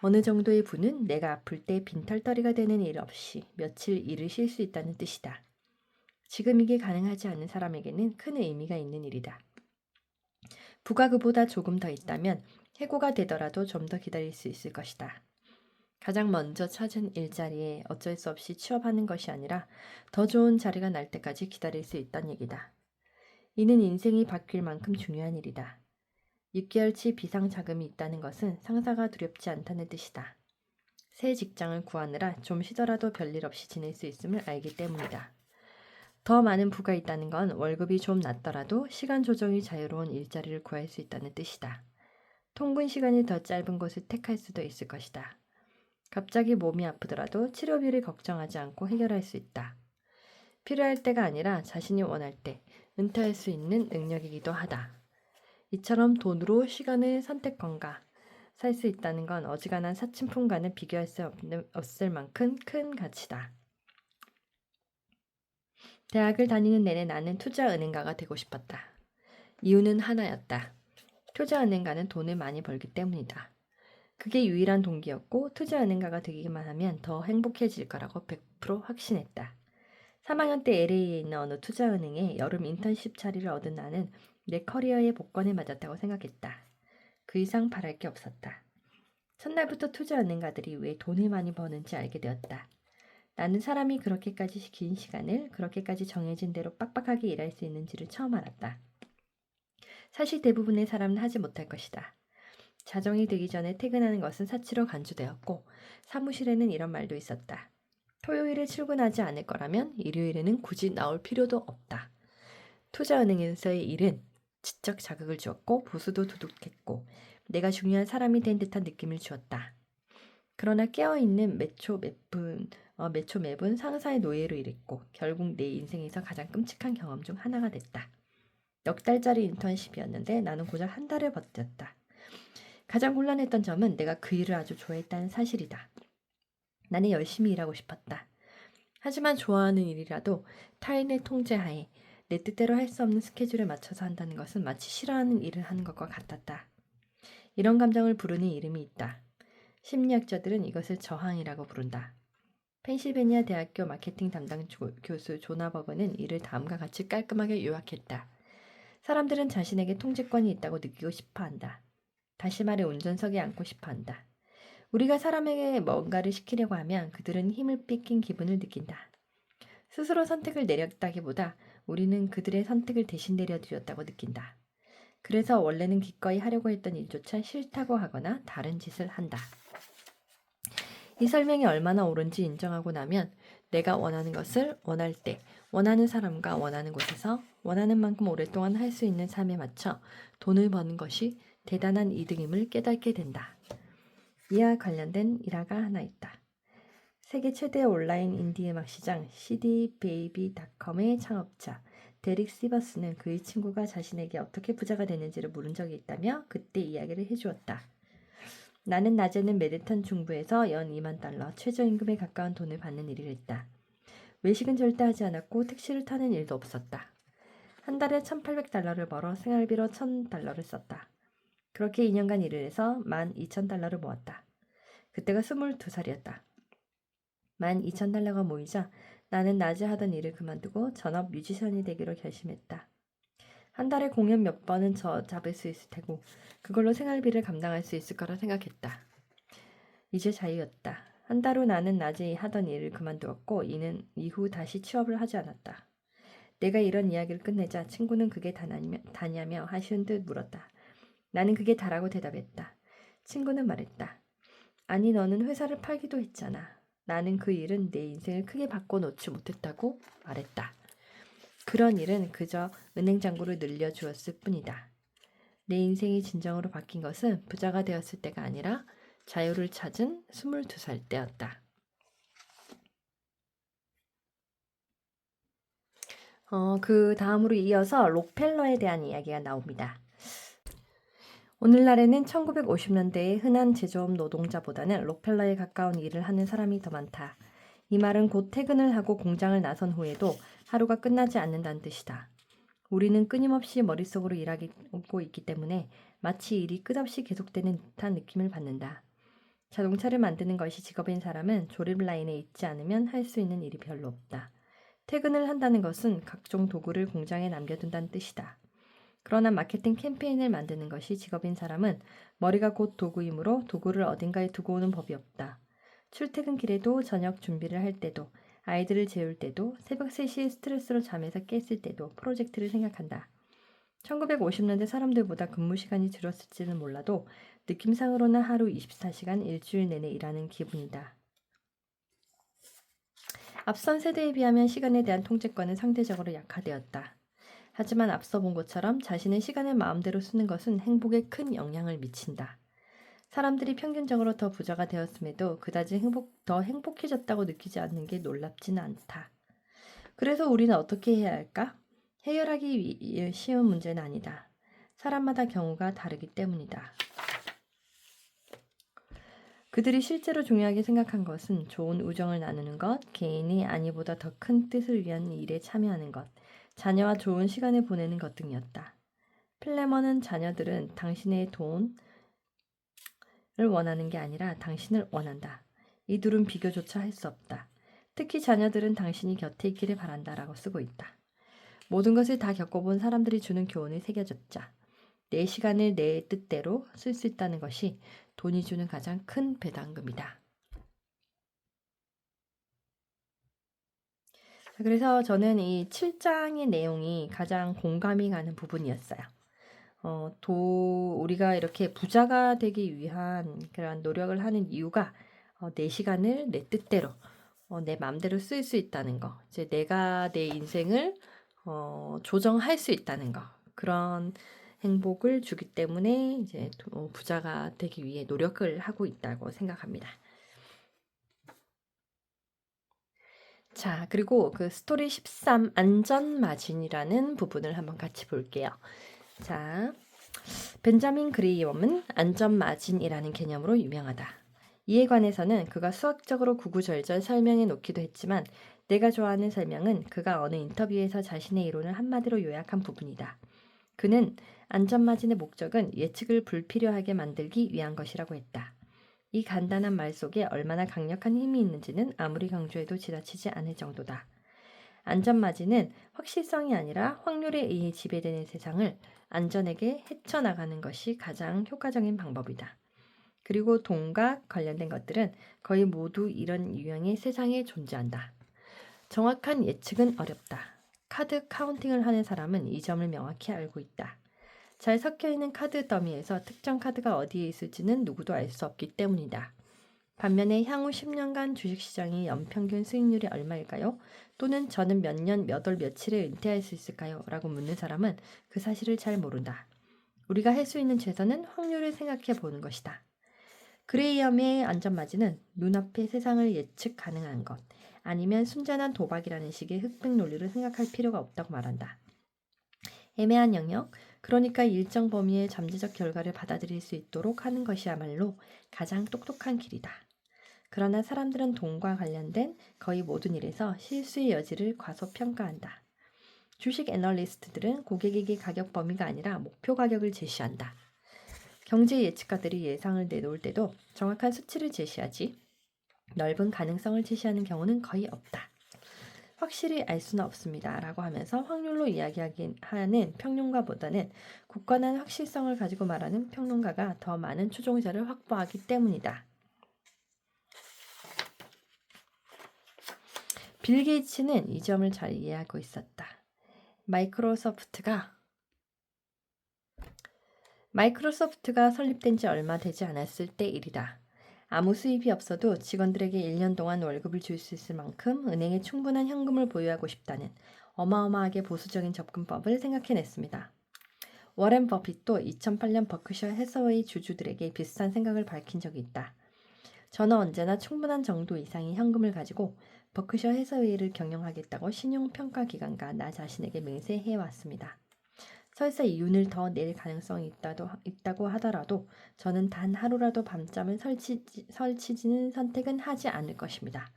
어느 정도의 부는 내가 아플 때 빈털터리가 되는 일 없이 며칠 일을 쉴 수 있다는 뜻이다. 지금 이게 가능하지 않은 사람에게는 큰 의미가 있는 일이다. 부가 그보다 조금 더 있다면 해고가 되더라도 좀 더 기다릴 수 있을 것이다. 가장 먼저 찾은 일자리에 어쩔 수 없이 취업하는 것이 아니라 더 좋은 자리가 날 때까지 기다릴 수 있다는 얘기다. 이는 인생이 바뀔 만큼 중요한 일이다. 6개월치 비상자금이 있다는 것은 상사가 두렵지 않다는 뜻이다. 새 직장을 구하느라 좀 쉬더라도 별일 없이 지낼 수 있음을 알기 때문이다. 더 많은 부가 있다는 건 월급이 좀 낮더라도 시간 조정이 자유로운 일자리를 구할 수 있다는 뜻이다. 통근 시간이 더 짧은 곳을 택할 수도 있을 것이다. 갑자기 몸이 아프더라도 치료비를 걱정하지 않고 해결할 수 있다. 필요할 때가 아니라 자신이 원할 때 은퇴할 수 있는 능력이기도 하다. 이처럼 돈으로 시간의 선택권과 살 수 있다는 건 어지간한 사치품과는 비교할 수 없을 만큼 큰 가치다. 대학을 다니는 내내 나는 투자은행가가 되고 싶었다. 이유는 하나였다. 투자은행가는 돈을 많이 벌기 때문이다. 그게 유일한 동기였고 투자은행가가 되기만 하면 더 행복해질 거라고 100% 확신했다. 3학년 때 LA에 있는 어느 투자은행에 여름 인턴십 자리를 얻은 나는 내 커리어의 복권을 맞았다고 생각했다. 그 이상 바랄 게 없었다. 첫날부터 투자은행가들이 왜 돈을 많이 버는지 알게 되었다. 나는 사람이 그렇게까지 긴 시간을 그렇게까지 정해진 대로 빡빡하게 일할 수 있는지를 처음 알았다. 사실 대부분의 사람은 하지 못할 것이다. 자정이 되기 전에 퇴근하는 것은 사치로 간주되었고 사무실에는 이런 말도 있었다. 토요일에 출근하지 않을 거라면 일요일에는 굳이 나올 필요도 없다. 투자은행에서의 일은 지적 자극을 주었고 보수도 두둑했고 내가 중요한 사람이 된 듯한 느낌을 주었다. 그러나 깨어있는 매초 매분 상사의 노예로 일했고 결국 내 인생에서 가장 끔찍한 경험 중 하나가 됐다. 넉 달짜리 인턴십이었는데 나는 고작 한 달을 버텼다. 가장 곤란했던 점은 내가 그 일을 아주 좋아했다는 사실이다. 나는 열심히 일하고 싶었다. 하지만 좋아하는 일이라도 타인의 통제하에 내 뜻대로 할 수 없는 스케줄에 맞춰서 한다는 것은 마치 싫어하는 일을 하는 것과 같았다. 이런 감정을 부르는 이름이 있다. 심리학자들은 이것을 저항이라고 부른다. 펜실베니아 대학교 마케팅 담당 교수 조나 버거는 이를 다음과 같이 깔끔하게 요약했다. 사람들은 자신에게 통제권이 있다고 느끼고 싶어한다. 다시 말해 운전석에 앉고 싶어한다. 우리가 사람에게 뭔가를 시키려고 하면 그들은 힘을 뺏긴 기분을 느낀다. 스스로 선택을 내렸다기보다 우리는 그들의 선택을 대신 내려드렸다고 느낀다. 그래서 원래는 기꺼이 하려고 했던 일조차 싫다고 하거나 다른 짓을 한다. 이 설명이 얼마나 옳은지 인정하고 나면 내가 원하는 것을 원할 때 원하는 사람과 원하는 곳에서 원하는 만큼 오랫동안 할 수 있는 삶에 맞춰 돈을 버는 것이 대단한 이득임을 깨닫게 된다. 이와 관련된 일화가 하나 있다. 세계 최대 온라인 인디 음악 시장 cdbaby.com의 창업자 데릭 시버스는 그의 친구가 자신에게 어떻게 부자가 되는지를 물은 적이 있다며 그때 이야기를 해주었다. 나는 낮에는 맨해튼 중부에서 연 $20,000 최저임금에 가까운 돈을 받는 일을 했다. 외식은 절대 하지 않았고 택시를 타는 일도 없었다. 한 달에 $1,800를 벌어 생활비로 $1,000를 썼다. 그렇게 2년간 일을 해서 $12,000를 모았다. 그때가 22살이었다. $12,000가 모이자 나는 낮에 하던 일을 그만두고 전업 뮤지션이 되기로 결심했다. 한 달에 공연 몇 번은 잡을 수 있을 테고 그걸로 생활비를 감당할 수 있을 거라 생각했다. 이제 자유였다. 한 달 후 나는 낮에 하던 일을 그만두었고 이는 이후 다시 취업을 하지 않았다. 내가 이런 이야기를 끝내자 친구는 그게 다냐며 하시는 듯 물었다. 나는 그게 다라고 대답했다. 친구는 말했다. 아니 너는 회사를 팔기도 했잖아. 나는 그 일은 내 인생을 크게 바꿔놓지 못했다고 말했다. 그런 일은 그저 은행 잔고를 늘려주었을 뿐이다. 내 인생이 진정으로 바뀐 것은 부자가 되었을 때가 아니라 자유를 찾은 22살 때였다. 그 다음으로 이어서 록펠러에 대한 이야기가 나옵니다. 오늘날에는 1950년대의 흔한 제조업 노동자보다는 록펠러에 가까운 일을 하는 사람이 더 많다. 이 말은 곧 퇴근을 하고 공장을 나선 후에도 하루가 끝나지 않는다는 뜻이다. 우리는 끊임없이 머릿속으로 일하고 있기 때문에 마치 일이 끝없이 계속되는 듯한 느낌을 받는다. 자동차를 만드는 것이 직업인 사람은 조립 라인에 있지 않으면 할 수 있는 일이 별로 없다. 퇴근을 한다는 것은 각종 도구를 공장에 남겨둔다는 뜻이다. 그러나 마케팅 캠페인을 만드는 것이 직업인 사람은 머리가 곧 도구이므로 도구를 어딘가에 두고 오는 법이 없다. 출퇴근길에도 저녁 준비를 할 때도 아이들을 재울 때도 새벽 3시에 스트레스로 잠에서 깼을 때도 프로젝트를 생각한다. 1950년대 사람들보다 근무 시간이 줄었을지는 몰라도 느낌상으로는 하루 24시간 일주일 내내 일하는 기분이다. 앞선 세대에 비하면 시간에 대한 통제권은 상대적으로 약화되었다. 하지만 앞서 본 것처럼 자신의 시간을 마음대로 쓰는 것은 행복에 큰 영향을 미친다. 사람들이 평균적으로 더 부자가 되었음에도 그다지 더 행복해졌다고 느끼지 않는 게 놀랍지는 않다. 그래서 우리는 어떻게 해야 할까? 해결하기 쉬운 문제는 아니다. 사람마다 경우가 다르기 때문이다. 그들이 실제로 중요하게 생각한 것은 좋은 우정을 나누는 것, 개인이 아니보다 더 큰 뜻을 위한 일에 참여하는 것, 자녀와 좋은 시간을 보내는 것 등이었다. 플레머는 자녀들은 당신의 돈을 원하는 게 아니라 당신을 원한다. 이 둘은 비교조차 할 수 없다. 특히 자녀들은 당신이 곁에 있기를 바란다라고 쓰고 있다. 모든 것을 다 겪어본 사람들이 주는 교훈을 새겨줬자. 내 시간을 내 뜻대로 쓸 수 있다는 것이 돈이 주는 가장 큰 배당금이다. 그래서 저는 이 7장의 내용이 가장 공감이 가는 부분이었어요. 우리가 이렇게 부자가 되기 위한 그런 노력을 하는 이유가 내 시간을 내 뜻대로, 내 마음대로 쓸 수 있다는 거. 이제 내가 내 인생을 조정할 수 있다는 거. 그런 행복을 주기 때문에 이제 부자가 되기 위해 노력을 하고 있다고 생각합니다. 자, 그리고 그 스토리 13 안전마진이라는 부분을 한번 같이 볼게요. 자, 벤자민 그레이엄은 안전마진이라는 개념으로 유명하다. 이에 관해서는 그가 수학적으로 구구절절 설명해 놓기도 했지만 내가 좋아하는 설명은 그가 어느 인터뷰에서 자신의 이론을 한마디로 요약한 부분이다. 그는 안전마진의 목적은 예측을 불필요하게 만들기 위한 것이라고 했다. 이 간단한 말 속에 얼마나 강력한 힘이 있는지는 아무리 강조해도 지나치지 않을 정도다. 안전마진은 확실성이 아니라 확률에 의해 지배되는 세상을 안전하게 헤쳐나가는 것이 가장 효과적인 방법이다. 그리고 돈과 관련된 것들은 거의 모두 이런 유형의 세상에 존재한다. 정확한 예측은 어렵다. 카드 카운팅을 하는 사람은 이 점을 명확히 알고 있다. 잘 섞여있는 카드 더미에서 특정 카드가 어디에 있을지는 누구도 알 수 없기 때문이다. 반면에 향후 10년간 주식시장의 연평균 수익률이 얼마일까요? 또는 저는 몇 년, 몇 월, 며칠에 은퇴할 수 있을까요? 라고 묻는 사람은 그 사실을 잘 모른다. 우리가 할 수 있는 최선은 확률을 생각해 보는 것이다. 그레이엄의 안전마진은 눈앞의 세상을 예측 가능한 것, 아니면 순전한 도박이라는 식의 흑백 논리를 생각할 필요가 없다고 말한다. 애매한 영역, 그러니까 일정 범위의 잠재적 결과를 받아들일 수 있도록 하는 것이야말로 가장 똑똑한 길이다. 그러나 사람들은 돈과 관련된 거의 모든 일에서 실수의 여지를 과소평가한다. 주식 애널리스트들은 고객에게 가격 범위가 아니라 목표 가격을 제시한다. 경제 예측가들이 예상을 내놓을 때도 정확한 수치를 제시하지 넓은 가능성을 제시하는 경우는 거의 없다. 확실히 알 수는 없습니다. 라고 하면서 확률로 이야기하는 평론가보다는 굳건한 확실성을 가지고 말하는 평론가가 더 많은 추종자를 확보하기 때문이다. 빌 게이츠는 이 점을 잘 이해하고 있었다. 마이크로소프트가 설립된 지 얼마 되지 않았을 때 일이다. 아무 수입이 없어도 직원들에게 1년 동안 월급을 줄 수 있을 만큼 은행에 충분한 현금을 보유하고 싶다는 어마어마하게 보수적인 접근법을 생각해냈습니다. 워렌 버핏도 2008년 버크셔 해서웨이 주주들에게 비슷한 생각을 밝힌 적이 있다. 저는 언제나 충분한 정도 이상의 현금을 가지고 버크셔 해서웨이를 경영하겠다고 신용평가기관과 나 자신에게 맹세해왔습니다. 설사 이윤을 더 낼 가능성이 있다고 하더라도 저는 단 하루라도 밤잠을 설치지는 선택은 하지 않을 것입니다.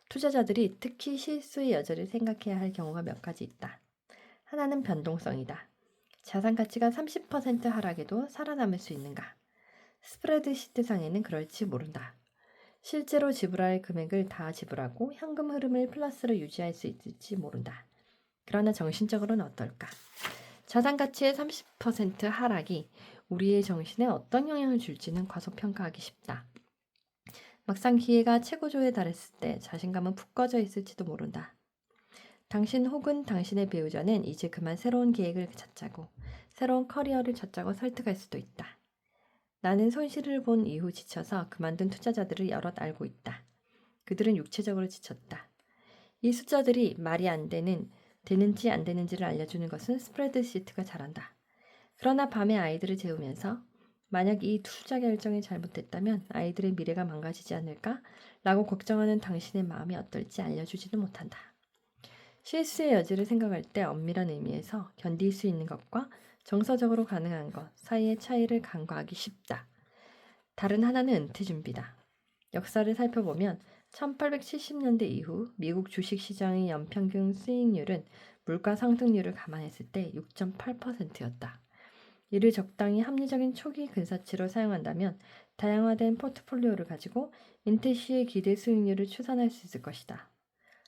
투자자들이 특히 실수의 여지를 생각해야 할 경우가 몇 가지 있다. 하나는 변동성이다. 자산 가치가 30% 하락해도 살아남을 수 있는가? 스프레드시트상에는 그럴지 모른다. 실제로 지불할 금액을 다 지불하고 현금 흐름을 플러스로 유지할 수 있을지 모른다. 그러나 정신적으로는 어떨까? 자산 가치의 30% 하락이 우리의 정신에 어떤 영향을 줄지는 과소평가하기 쉽다. 막상 기회가 최고조에 달했을 때 자신감은 푹 꺼져 있을지도 모른다. 당신 혹은 당신의 배우자는 이제 그만 새로운 계획을 찾자고, 새로운 커리어를 찾자고 설득할 수도 있다. 나는 손실을 본 이후 지쳐서 그만둔 투자자들을 여럿 알고 있다. 그들은 육체적으로 지쳤다. 이 숫자들이 말이 되는지 안 되는지를 알려주는 것은 스프레드시트가 잘한다. 그러나 밤에 아이들을 재우면서 만약 이 투자 결정이 잘못됐다면 아이들의 미래가 망가지지 않을까? 라고 걱정하는 당신의 마음이 어떨지 알려주지는 못한다. 실수의 여지를 생각할 때 엄밀한 의미에서 견딜 수 있는 것과 정서적으로 가능한 것 사이의 차이를 간과하기 쉽다. 다른 하나는 은퇴 준비다. 역사를 살펴보면 1870년대 이후 미국 주식시장의 연평균 수익률은 물가 상승률을 감안했을 때 6.8%였다. 이를 적당히 합리적인 초기 근사치로 사용한다면 다양화된 포트폴리오를 가지고 은퇴 시의 기대 수익률을 추산할 수 있을 것이다.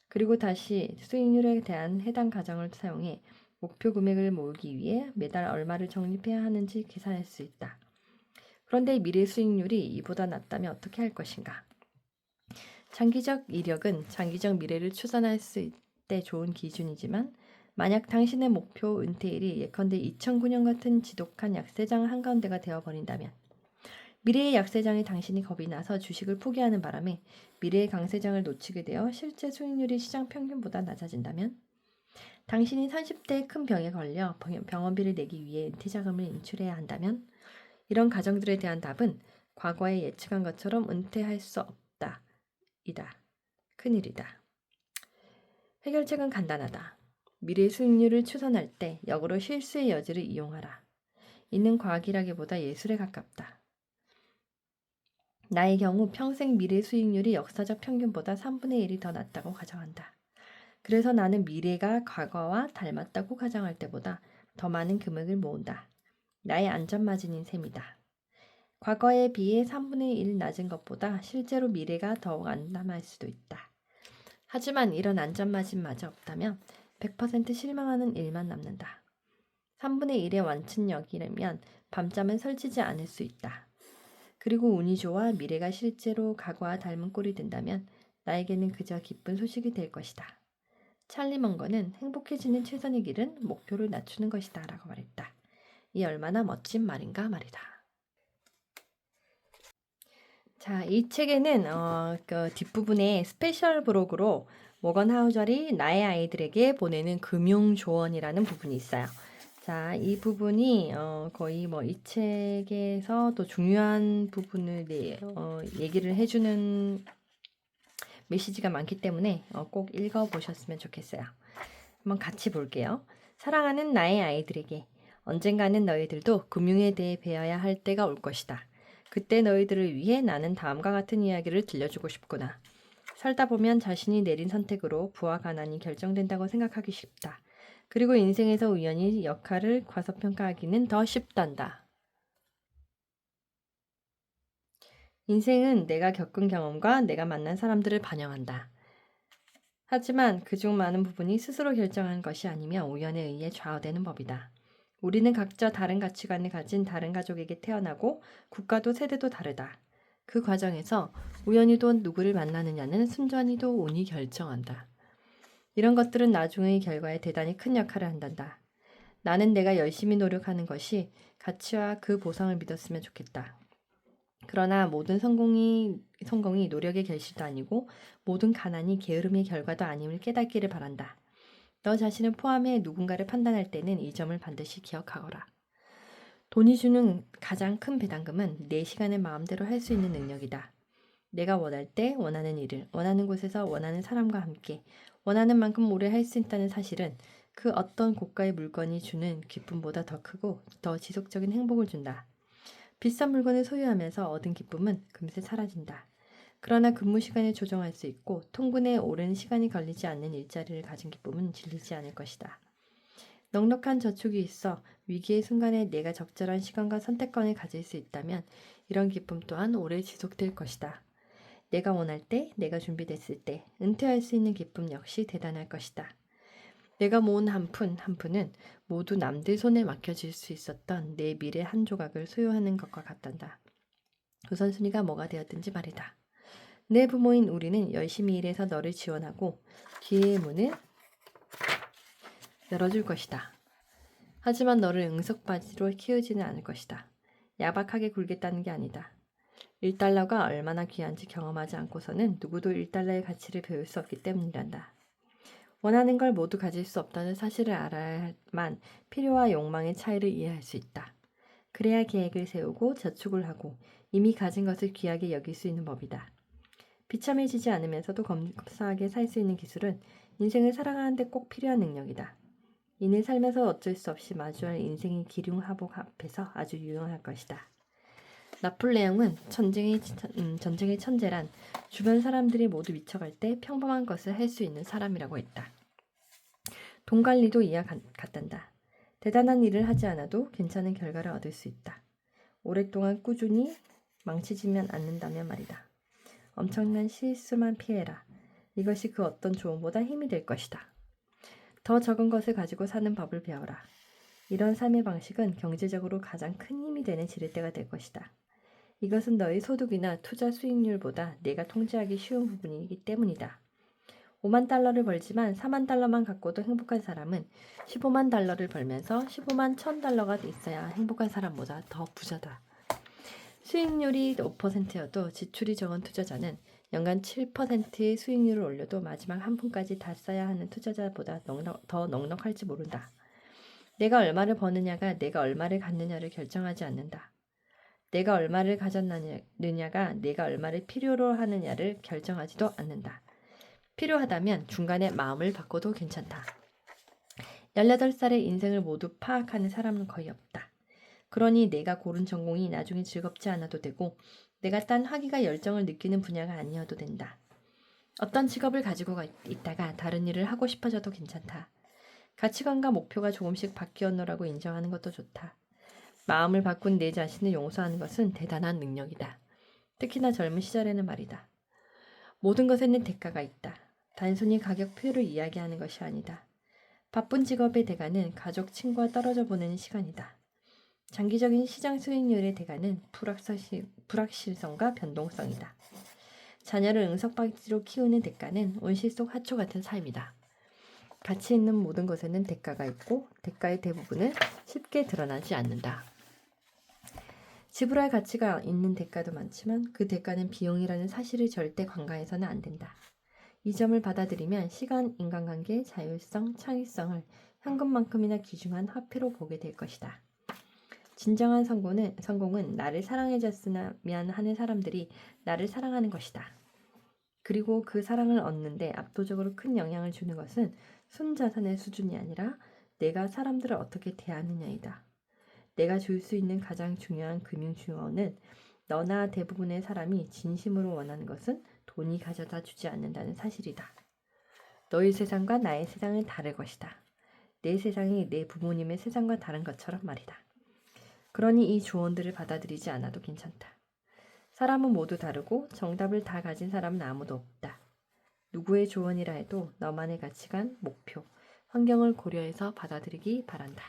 그리고 다시 수익률에 대한 해당 가정을 사용해 목표 금액을 모으기 위해 매달 얼마를 적립해야 하는지 계산할 수 있다. 그런데 미래 수익률이 이보다 낮다면 어떻게 할 것인가? 장기적 이력은 장기적 미래를 추산할 수 때 좋은 기준이지만 만약 당신의 목표 은퇴일이 예컨대 2009년 같은 지독한 약세장 한가운데가 되어버린다면 미래의 약세장에 당신이 겁이 나서 주식을 포기하는 바람에 미래의 강세장을 놓치게 되어 실제 수익률이 시장 평균보다 낮아진다면 당신이 30대의 큰 병에 걸려 병원비를 내기 위해 은퇴자금을 인출해야 한다면 이런 가정들에 대한 답은 과거에 예측한 것처럼 은퇴할 수 없다. 이다. 큰일이다. 해결책은 간단하다. 미래 수익률을 추산할 때 역으로 실수의 여지를 이용하라. 이는 과학이라기보다 예술에 가깝다. 나의 경우 평생 미래 수익률이 역사적 평균보다 3분의 1이 더 낮다고 가정한다. 그래서 나는 미래가 과거와 닮았다고 가정할 때보다 더 많은 금액을 모은다. 나의 안전마진인 셈이다. 과거에 비해 3분의 1 낮은 것보다 실제로 미래가 더욱 안담할 수도 있다. 하지만 이런 안전마진마저 없다면 100% 실망하는 일만 남는다. 3분의 1의 완충력이라면 밤잠은 설치지 않을 수 있다. 그리고 운이 좋아 미래가 실제로 과거와 닮은 꼴이 된다면 나에게는 그저 기쁜 소식이 될 것이다. 찰리 먼거는 행복해지는 최선의 길은 목표를 낮추는 것이다 라고 말했다. 이 얼마나 멋진 말인가 말이다. 자, 이 책에는 그 뒷부분에 스페셜 브록으로 모건 하우절이 나의 아이들에게 보내는 금융 조언이라는 부분이 있어요. 자, 이 부분이 거의 뭐 이 책에서 또 중요한 부분을 얘기를 해주는 메시지가 많기 때문에 꼭 읽어보셨으면 좋겠어요. 한번 같이 볼게요. 사랑하는 나의 아이들에게 언젠가는 너희들도 금융에 대해 배워야 할 때가 올 것이다. 그때 너희들을 위해 나는 다음과 같은 이야기를 들려주고 싶구나. 살다 보면 자신이 내린 선택으로 부와 가난이 결정된다고 생각하기 쉽다. 그리고 인생에서 우연히 역할을 과소평가하기는 더 쉽단다. 인생은 내가 겪은 경험과 내가 만난 사람들을 반영한다. 하지만 그중 많은 부분이 스스로 결정한 것이 아니며 우연에 의해 좌우되는 법이다. 우리는 각자 다른 가치관을 가진 다른 가족에게 태어나고 국가도 세대도 다르다. 그 과정에서 우연히도 누구를 만나느냐는 순전히도 운이 결정한다. 이런 것들은 나중의 결과에 대단히 큰 역할을 한단다. 나는 내가 열심히 노력하는 것이 가치와 그 보상을 믿었으면 좋겠다. 그러나 모든 성공이 노력의 결실도 아니고 모든 가난이 게으름의 결과도 아님을 깨닫기를 바란다. 너 자신을 포함해 누군가를 판단할 때는 이 점을 반드시 기억하거라. 돈이 주는 가장 큰 배당금은 내 시간을 마음대로 할 수 있는 능력이다. 내가 원할 때 원하는 일을 원하는 곳에서 원하는 사람과 함께 원하는 만큼 오래 할 수 있다는 사실은 그 어떤 고가의 물건이 주는 기쁨보다 더 크고 더 지속적인 행복을 준다. 비싼 물건을 소유하면서 얻은 기쁨은 금세 사라진다. 그러나 근무 시간을 조정할 수 있고 통근에 오랜 시간이 걸리지 않는 일자리를 가진 기쁨은 질리지 않을 것이다. 넉넉한 저축이 있어 위기의 순간에 내가 적절한 시간과 선택권을 가질 수 있다면 이런 기쁨 또한 오래 지속될 것이다. 내가 원할 때, 내가 준비됐을 때 은퇴할 수 있는 기쁨 역시 대단할 것이다. 내가 모은 한 푼은 모두 남들 손에 맡겨질 수 있었던 내 미래 한 조각을 소유하는 것과 같단다. 우선순위가 뭐가 되었든지 말이다. 내 부모인 우리는 열심히 일해서 너를 지원하고 기회의 문을 열어줄 것이다. 하지만 너를 응석바지로 키우지는 않을 것이다. 야박하게 굴겠다는 게 아니다. 1달러가 얼마나 귀한지 경험하지 않고서는 누구도 1달러의 가치를 배울 수 없기 때문이란다. 원하는 걸 모두 가질 수 없다는 사실을 알아야만 필요와 욕망의 차이를 이해할 수 있다. 그래야 계획을 세우고 저축을 하고 이미 가진 것을 귀하게 여길 수 있는 법이다. 비참해지지 않으면서도 검소하게 살 수 있는 기술은 인생을 살아가는데 꼭 필요한 능력이다. 이는 살면서 어쩔 수 없이 마주할 인생의 기륭하복 앞에서 아주 유용할 것이다. 나폴레옹은 전쟁의 천재란 주변 사람들이 모두 미쳐갈 때 평범한 것을 할 수 있는 사람이라고 했다. 돈 관리도 이와 같단다. 대단한 일을 하지 않아도 괜찮은 결과를 얻을 수 있다. 오랫동안 꾸준히 망치지면 않는다면 말이다. 엄청난 실수만 피해라. 이것이 그 어떤 조언보다 힘이 될 것이다. 더 적은 것을 가지고 사는 법을 배워라. 이런 삶의 방식은 경제적으로 가장 큰 힘이 되는 지렛대가 될 것이다. 이것은 너의 소득이나 투자 수익률보다 내가 통제하기 쉬운 부분이기 때문이다. 5만 달러를 벌지만 4만 달러만 갖고도 행복한 사람은 15만 달러를 벌면서 15만 1,000달러가 있어야 행복한 사람보다 더 부자다. 수익률이 5%여도 지출이 적은 투자자는 연간 7%의 수익률을 올려도 마지막 한 푼까지 다 써야 하는 투자자보다 더 넉넉할지 모른다. 내가 얼마를 버느냐가 내가 얼마를 갖느냐를 결정하지 않는다. 내가 얼마를 가졌느냐가 내가 얼마를 필요로 하느냐를 결정하지도 않는다. 필요하다면 중간에 마음을 바꿔도 괜찮다. 18살의 인생을 모두 파악하는 사람은 거의 없다. 그러니 내가 고른 전공이 나중에 즐겁지 않아도 되고 내가 딴 학위가 열정을 느끼는 분야가 아니어도 된다. 어떤 직업을 가지고 있다가 다른 일을 하고 싶어져도 괜찮다. 가치관과 목표가 조금씩 바뀌었노라고 인정하는 것도 좋다. 마음을 바꾼 내 자신을 용서하는 것은 대단한 능력이다. 특히나 젊은 시절에는 말이다. 모든 것에는 대가가 있다. 단순히 가격표를 이야기하는 것이 아니다. 바쁜 직업의 대가는 가족, 친구와 떨어져 보내는 시간이다. 장기적인 시장 수익률의 대가는 불확실성과 변동성이다. 자녀를 응석박지로 키우는 대가는 온실 속 화초 같은 삶이다. 가치 있는 모든 것에는 대가가 있고 대가의 대부분은 쉽게 드러나지 않는다. 지불할 가치가 있는 대가도 많지만 그 대가는 비용이라는 사실을 절대 간과해서는 안 된다. 이 점을 받아들이면 시간, 인간관계, 자율성, 창의성을 현금만큼이나 귀중한 화폐로 보게 될 것이다. 진정한 성공은 나를 사랑해줬으면 하는 사람들이 나를 사랑하는 것이다. 그리고 그 사랑을 얻는데 압도적으로 큰 영향을 주는 것은 순자산의 수준이 아니라 내가 사람들을 어떻게 대하느냐이다. 내가 줄 수 있는 가장 중요한 금융지원은 너나 대부분의 사람이 진심으로 원하는 것은 돈이 가져다 주지 않는다는 사실이다. 너의 세상과 나의 세상은 다를 것이다. 내 세상이 내 부모님의 세상과 다른 것처럼 말이다. 그러니 이 조언들을 받아들이지 않아도 괜찮다. 사람은 모두 다르고 정답을 다 가진 사람은 아무도 없다. 누구의 조언이라 해도 너만의 가치관, 목표, 환경을 고려해서 받아들이기 바란다.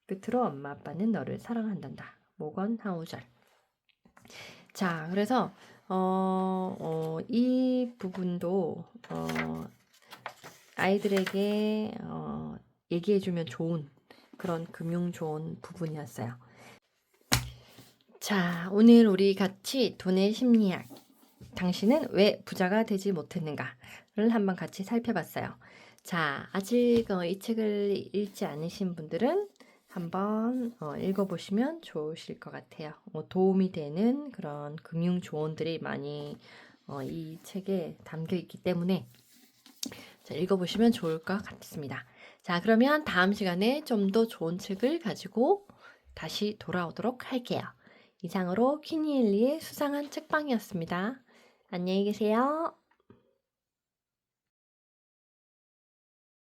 끝으로 엄마 아빠는 너를 사랑한단다. 모건 하우절. 자, 그래서 이 부분도 아이들에게 얘기해주면 좋은 그런 금융 좋은 부분이었어요. 자, 오늘 우리 같이 돈의 심리학, 당신은 왜 부자가 되지 못했는가를 한번 같이 살펴봤어요. 자, 아직 이 책을 읽지 않으신 분들은 한번 읽어보시면 좋으실 것 같아요. 도움이 되는 그런 금융 조언들이 많이 이 책에 담겨 있기 때문에 자, 읽어보시면 좋을 것 같습니다. 자, 그러면 다음 시간에 좀 더 좋은 책을 가지고 다시 돌아오도록 할게요. 이상으로 퀴니엘리의 수상한 책방이었습니다. 안녕히 계세요.